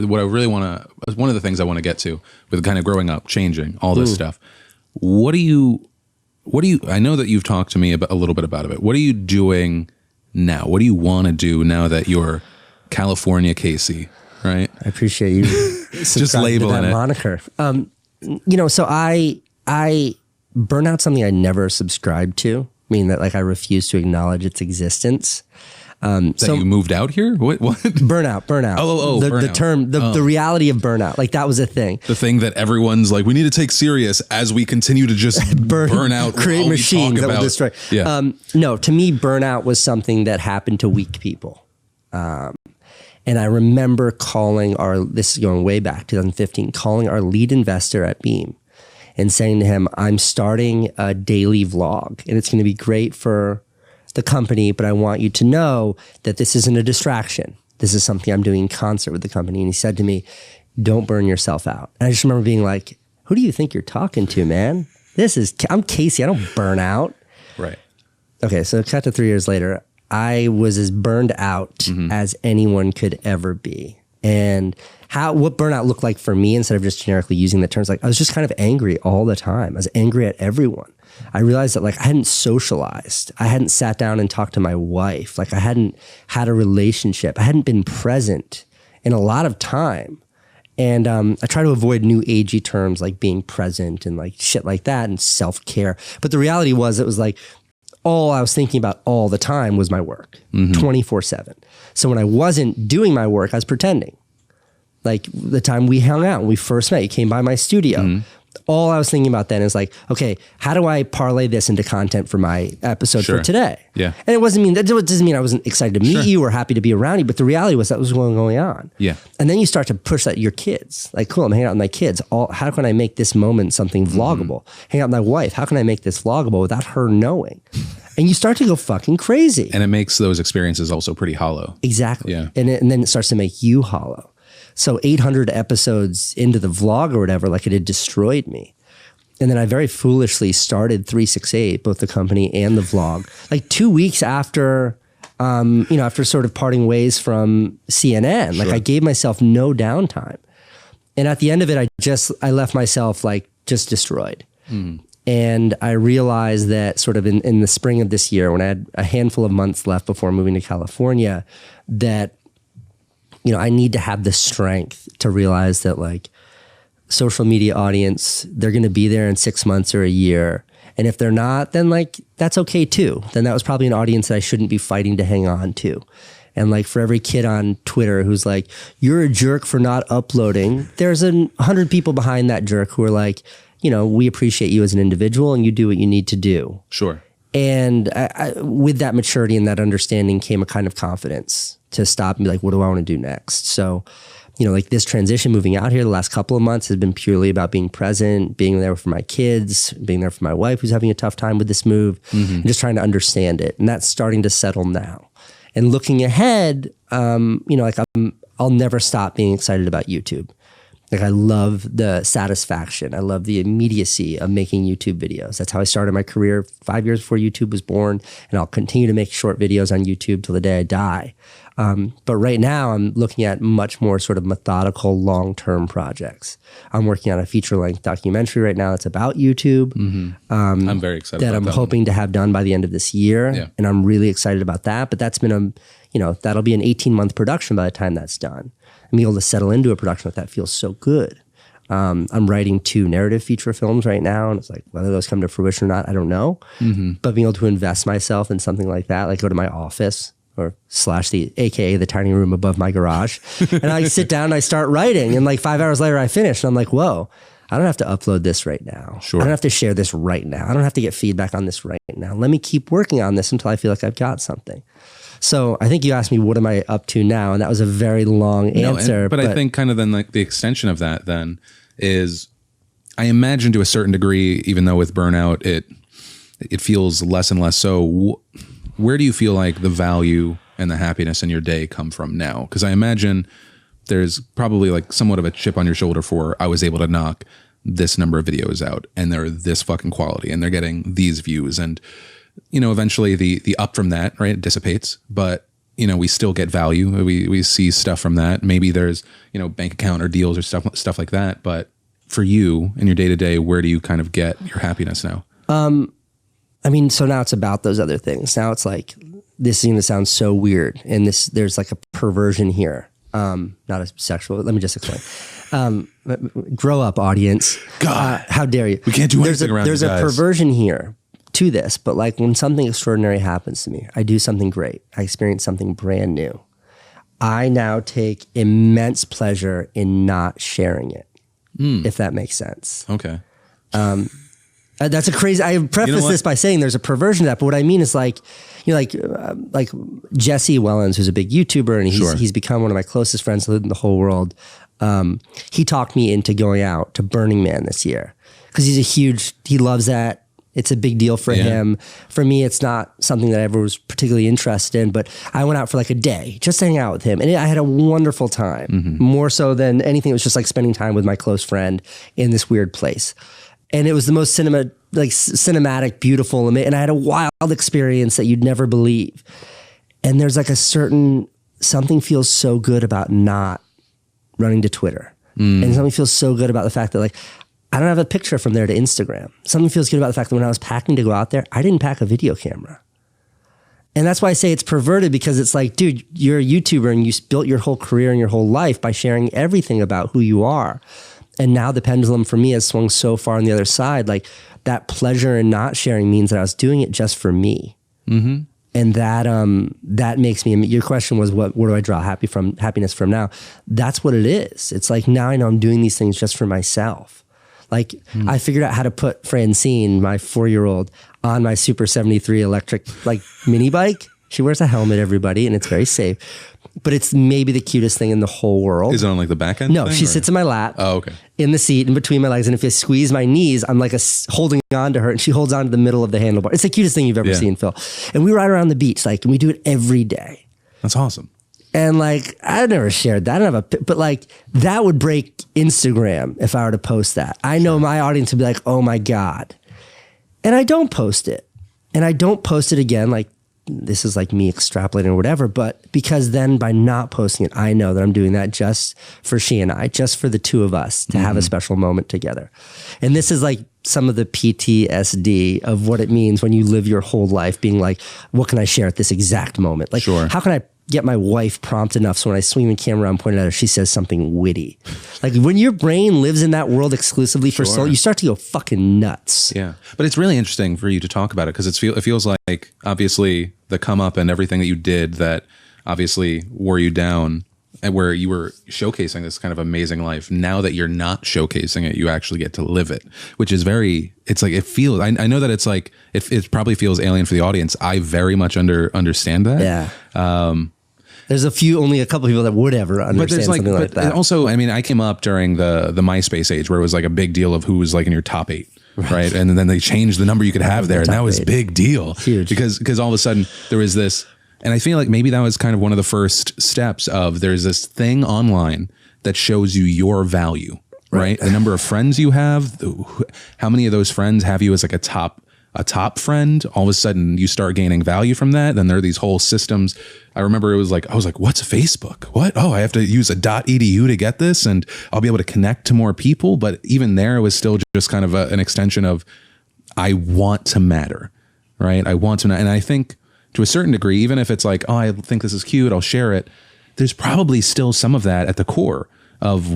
what I really want to, one of the things I want to get to with kind of growing up, changing all this stuff. What do you, I know that you've talked to me about a little bit about it. What are you doing now? What do you want to do now that you're California Casey, right? I appreciate you just labeling that it. moniker. So I burnout's something I never subscribed to, meaning that like I refuse to acknowledge its existence. So you moved out here? What? Burnout. Oh, the burnout. term, the reality of burnout. Like that was a thing. The thing that everyone's like, we need to take serious as we continue to just burn out, create machines that will destroy. Yeah. No, to me, burnout was something that happened to weak people. And I remember calling this is going way back, 2015, calling our lead investor at Beam and saying to him, I'm starting a daily vlog and it's going to be great for the company, but I want you to know that this isn't a distraction. This is something I'm doing in concert with the company. And he said to me, don't burn yourself out. And I just remember being like, who do you think you're talking to, man? I'm Casey. I don't burn out. Right. Okay. So cut to 3 years later, I was as burned out as anyone could ever be. And what burnout looked like for me, instead of just generically using the terms, like I was just kind of angry all the time. I was angry at everyone. I realized that like I hadn't socialized. I hadn't sat down and talked to my wife. Like I hadn't had a relationship. I hadn't been present in a lot of time. And I try to avoid new agey terms like being present and like shit like that and self-care. But the reality was it was like, all I was thinking about all the time was my work, 24/7. So when I wasn't doing my work, I was pretending. Like the time we hung out, when we first met, you came by my studio. All I was thinking about then is like, okay, how do I parlay this into content for my episode for today? Yeah. And it that doesn't mean I wasn't excited to meet you or happy to be around you, but the reality was that was what was going on. Yeah. And then you start to push that your kids. Like, cool, I'm hanging out with my kids. How can I make this moment something vloggable? Hang out with my wife. How can I make this vloggable without her knowing? And you start to go fucking crazy. And it makes those experiences also pretty hollow. Exactly. Yeah. And then it starts to make you hollow. So 800 episodes into the vlog or whatever, like it had destroyed me. And then I very foolishly started 368, both the company and the vlog, like 2 weeks after, after sort of parting ways from CNN. Like I gave myself no downtime. And at the end of it, I left myself like just destroyed. And I realized that sort of in the spring of this year, when I had a handful of months left before moving to California, that I need to have the strength to realize that like social media audience, they're going to be there in 6 months or a year. And if they're not, then like, that's okay too. Then that was probably an audience that I shouldn't be fighting to hang on to. And like for every kid on Twitter who's like, you're a jerk for not uploading, there's 100 people behind that jerk who are like, we appreciate you as an individual and you do what you need to do. Sure. And with that maturity and that understanding came a kind of confidence to stop and be like, what do I want to do next? So, like this transition moving out here the last couple of months has been purely about being present, being there for my kids, being there for my wife who's having a tough time with this move, and just trying to understand it. And that's starting to settle now. And looking ahead, I'll never stop being excited about YouTube. Like I love the satisfaction. I love the immediacy of making YouTube videos. That's how I started my career 5 years before YouTube was born. And I'll continue to make short videos on YouTube till the day I die. But right now I'm looking at much more sort of methodical long-term projects. I'm working on a feature-length documentary right now that's about YouTube. I'm very excited that about I'm that hoping to have done by the end of this year. Yeah. And I'm really excited about that. But that's been that'll be an 18-month production by the time that's done. And being able to settle into a production like that feels so good. I'm writing 2 narrative feature films right now, and it's like whether those come to fruition or not, I don't know. But being able to invest myself in something like that, like go to my office or / AKA the tiny room above my garage, and I sit down and I start writing, and like 5 hours later I finish, and I'm like, whoa, I don't have to upload this right now. Sure. I don't have to share this right now. I don't have to get feedback on this right now. Let me keep working on this until I feel like I've got something. So I think you asked me, what am I up to now? And that was a very long answer. But I think kind of then like the extension of that then is, I imagine to a certain degree, even though with burnout, it feels less and less so. Where do you feel like the value and the happiness in your day come from now? Because I imagine there's probably like somewhat of a chip on your shoulder for, I was able to knock this number of videos out and they're this fucking quality and they're getting these views. And eventually the up from that, right, it dissipates. But, you know, we still get value. We see stuff from that. Maybe there's, you know, bank account or deals or stuff like that. But for you in your day to day, where do you kind of get your happiness now? I mean, so now it's about those other things. Now it's like, this is going to sound so weird. And there's like a perversion here. Not a sexual, let me just explain. Grow up, audience. God, how dare you? We can't do anything around There's you a guys. perversion here to this, but like when something extraordinary happens to me, I do something great. I experience something brand new. I now take immense pleasure in not sharing it, if that makes sense. Okay. That's a crazy. I preface this by saying there's a perversion to that, but what I mean is like, you know, like Jesse Wellens, who's a big YouTuber, and he's become one of my closest friends in the whole world. He talked me into going out to Burning Man this year because he loves that. It's a big deal for him. For me, it's not something that I ever was particularly interested in, but I went out for like a day just to hang out with him. And I had a wonderful time, more so than anything. It was just like spending time with my close friend in this weird place. And it was the most cinematic, beautiful, and I had a wild experience that you'd never believe. And there's like something feels so good about not running to Twitter. And something feels so good about the fact that like, I don't have a picture from there to Instagram. Something feels good about the fact that when I was packing to go out there, I didn't pack a video camera. And that's why I say it's perverted, because it's like, dude, you're a YouTuber and you built your whole career and your whole life by sharing everything about who you are. And now the pendulum for me has swung so far on the other side. Like that pleasure in not sharing means that I was doing it just for me. And that makes me, your question was, where do I draw happiness from now? That's what it is. It's like, now I know I'm doing these things just for myself. Like I figured out how to put Francine, my 4-year-old, on my Super 73 electric like mini bike. She wears a helmet, everybody, and it's very safe. But it's maybe the cutest thing in the whole world. Is it on like the back end? No, she sits in my lap. Oh, okay. In the seat in between my legs. And if you squeeze my knees, I'm like holding on to her, and she holds on to the middle of the handlebar. It's the cutest thing you've ever seen, Phil. And we ride around the beach, like, and we do it every day. That's awesome. And like, I never shared that. I don't have but like, that would break Instagram if I were to post that. I know my audience would be like, oh my God. And I don't post it. And I don't post it again. Like, this is like me extrapolating or whatever, but because then by not posting it, I know that I'm doing that just for she and I, just for the two of us to have a special moment together. And this is like some of the PTSD of what it means when you live your whole life being like, what can I share at this exact moment? Like, how can I get my wife prompt enough so when I swing the camera around and point it at her, she says something witty? Like when your brain lives in that world exclusively for soul, you start to go fucking nuts. Yeah. But it's really interesting for you to talk about it, because it feels like obviously the come up and everything that you did that obviously wore you down, and where you were showcasing this kind of amazing life. Now that you're not showcasing it, you actually get to live it, which is it's like, it feels, I know that it's like, it probably feels alien for the audience. I very much understand that. Yeah. There's only a couple people that would ever understand something like that. Also, I mean, I came up during the MySpace age where it was like a big deal of who was like in your top 8. Right. And then they changed the number you could have there. And that was big deal. Huge. Because all of a sudden there was this, and I feel like maybe that was kind of one of the first steps of, there's this thing online that shows you your value, right? The number of friends you have, how many of those friends have you as like a top friend. All of a sudden you start gaining value from that. Then there are these whole systems. I remember I was like, what's Facebook? What? Oh, I have to use a .edu to get this, and I'll be able to connect to more people. But even there, it was still just kind of an extension of, I want to matter, right? I want to, and I think to a certain degree, even if it's like, oh, I think this is cute, I'll share it, there's probably still some of that at the core of